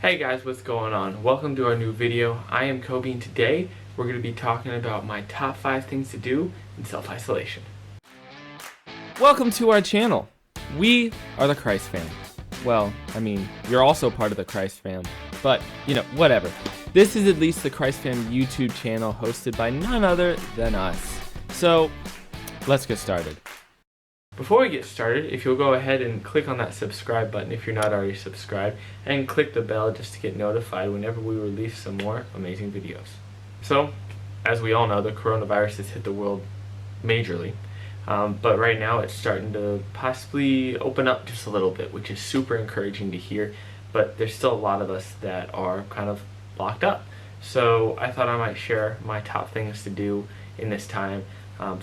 Hey guys, what's going on? Welcome to our new video. I am Kobe, and today we're going to be talking about my top 5 things to do in self-isolation. Welcome to our channel. We are the Christ fam. Well, I mean, you're also part of the Christ fam, but, whatever. This is at least the Christ fam YouTube channel hosted by none other than us. So, let's get started. Before we get started, if you'll go ahead and click on that subscribe button if you're not already subscribed, and click the bell just to get notified whenever we release some more amazing videos. So, as we all know, the coronavirus has hit the world majorly, but right now it's starting to possibly open up just a little bit, which is super encouraging to hear, but there's still a lot of us that are kind of locked up. So I thought I might share my top things to do in this time,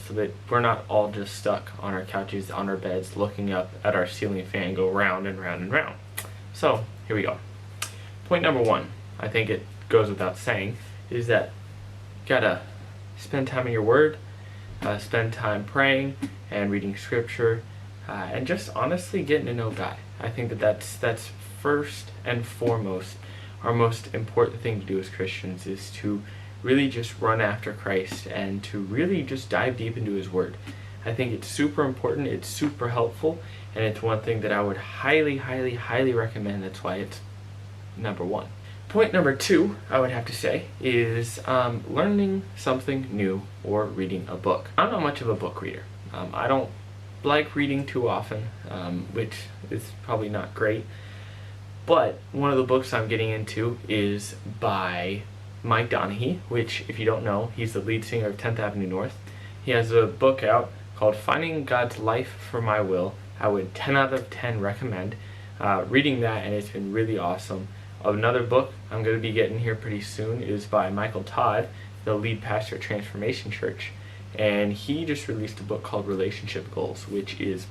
so that we're not all just stuck on our couches, on our beds, looking up at our ceiling fan go round and round and round. So here we go. Point number 1, I think it goes without saying, is that you gotta spend time in your word, spend time praying and reading scripture, and just honestly getting to know God. I think that's first and foremost our most important thing to do as Christians, is to really just run after Christ and to really just dive deep into His Word. I think it's super important, it's super helpful, and it's one thing that I would highly, highly, highly recommend. That's why it's number 1. Point number 2, I would have to say, is learning something new or reading a book. I'm not much of a book reader. I don't like reading too often, which is probably not great. But one of the books I'm getting into is by Mike Donehey, which, if you don't know, he's the lead singer of 10th Avenue North. He has a book out called Finding God's Life for My Will. I would 10 out of 10 recommend reading that, and it's been really awesome. Another book I'm going to be getting here pretty soon is by Michael Todd, the lead pastor at Transformation Church, and he just released a book called Relationship Goals, which is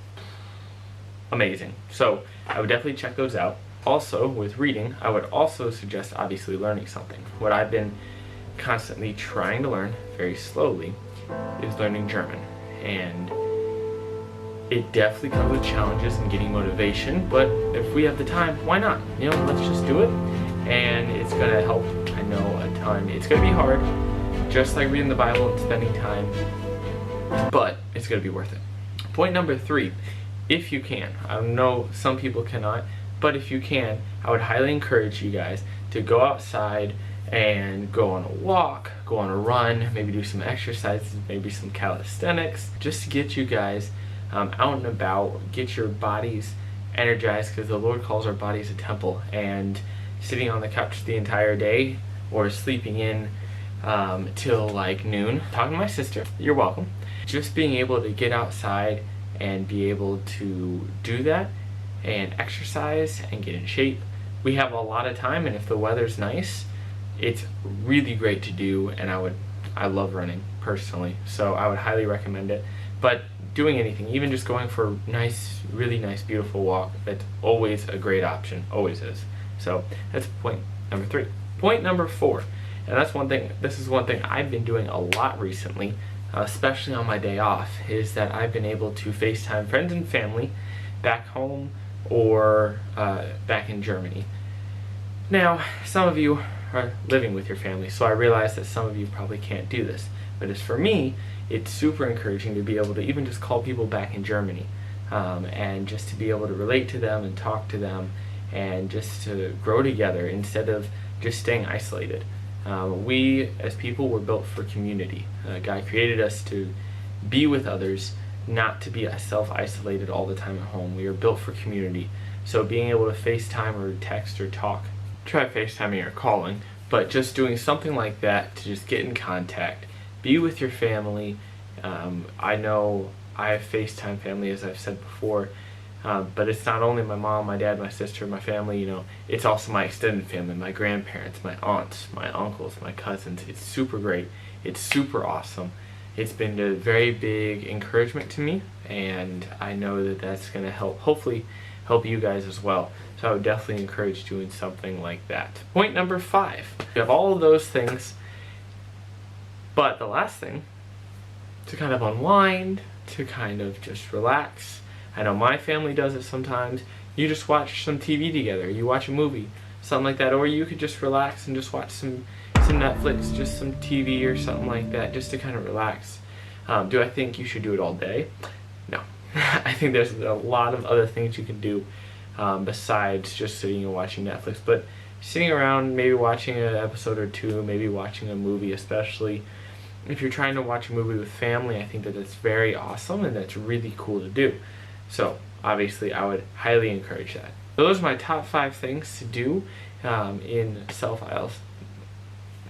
amazing. So I would definitely check those out. Also, with reading, I would also suggest obviously learning something. What I've been constantly trying to learn, very slowly, is learning German. And it definitely comes with challenges and getting motivation, but if we have the time, why not? Let's just do it, and it's going to help, I know, a ton. It's going to be hard, just like reading the Bible and spending time, but it's going to be worth it. Point number 3, if you can. I know some people cannot, but if you can, I would highly encourage you guys to go outside and go on a walk, go on a run, maybe do some exercises, maybe some calisthenics, just to get you guys out and about, get your bodies energized, because the Lord calls our bodies a temple, and sitting on the couch the entire day or sleeping in till like noon, talking to my sister, you're welcome. Just being able to get outside and be able to do that and exercise and get in shape. We have a lot of time, and if the weather's nice, it's really great to do, and I love running personally, so I would highly recommend it. But doing anything, even just going for a nice, really nice, beautiful walk, that's always a great option, always is. So that's point number 3. Point number 4, and this is one thing I've been doing a lot recently, especially on my day off, is that I've been able to FaceTime friends and family back home or back in Germany. Now, some of you are living with your family, so I realize that some of you probably can't do this, but as for me, it's super encouraging to be able to even just call people back in Germany, and just to be able to relate to them and talk to them, and just to grow together instead of just staying isolated. We as people were built for community. God created us to be with others, not to be self-isolated all the time at home. We are built for community. So being able to FaceTime or text or talk, try FaceTiming or calling, but just doing something like that to just get in contact, be with your family. I know I have FaceTime family, as I've said before, but it's not only my mom, my dad, my sister, my family, it's also my extended family, my grandparents, my aunts, my uncles, my cousins. It's super great. It's super awesome. It's been a very big encouragement to me, and I know that that's going to hopefully help you guys as well. So I would definitely encourage doing something like that. Point number 5. You have all of those things, but the last thing, to kind of unwind, to kind of just relax. I know my family does it sometimes. You just watch some TV together. You watch a movie. something like that. Or you could just relax and just watch some Netflix, just some TV or something like that, just to kind of relax. Do I think you should do it all day? No. I think there's a lot of other things you can do besides just sitting and watching Netflix. But sitting around, maybe watching an episode or two, maybe watching a movie, especially if you're trying to watch a movie with family, I think that that's very awesome and that's really cool to do. So obviously I would highly encourage that. Those are my top 5 things to do in self-isolation.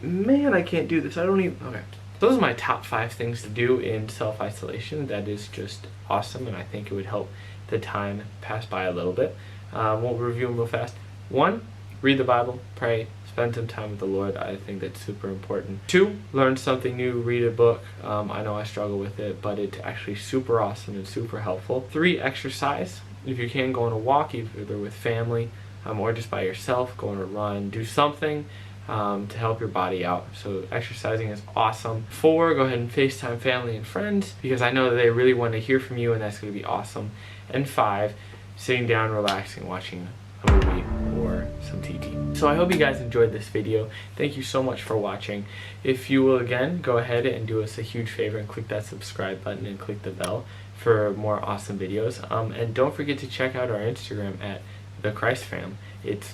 Man, I can't do this. I don't even... Okay. Those are my top 5 things to do in self-isolation. That is just awesome, and I think it would help the time pass by a little bit. We'll review them real fast. 1, read the Bible, pray, spend some time with the Lord. I think that's super important. 2, learn something new, read a book. I know I struggle with it, but it's actually super awesome and super helpful. 3, exercise. If you can, go on a walk, either with family or just by yourself. Go on a run, do something to help your body out. So exercising is awesome. 4, go ahead and FaceTime family and friends, because I know that they really want to hear from you, and that's going to be awesome. And 5, sitting down, relaxing, watching a movie or some TV. So I hope you guys enjoyed this video. Thank you so much for watching. If you will, again, go ahead and do us a huge favor and click that subscribe button and click the bell for more awesome videos. And don't forget to check out our Instagram at The Christ Fam. It's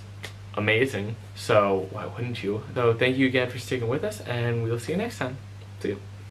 amazing, so why wouldn't you? So thank you again for sticking with us, and we'll see you next time. See you.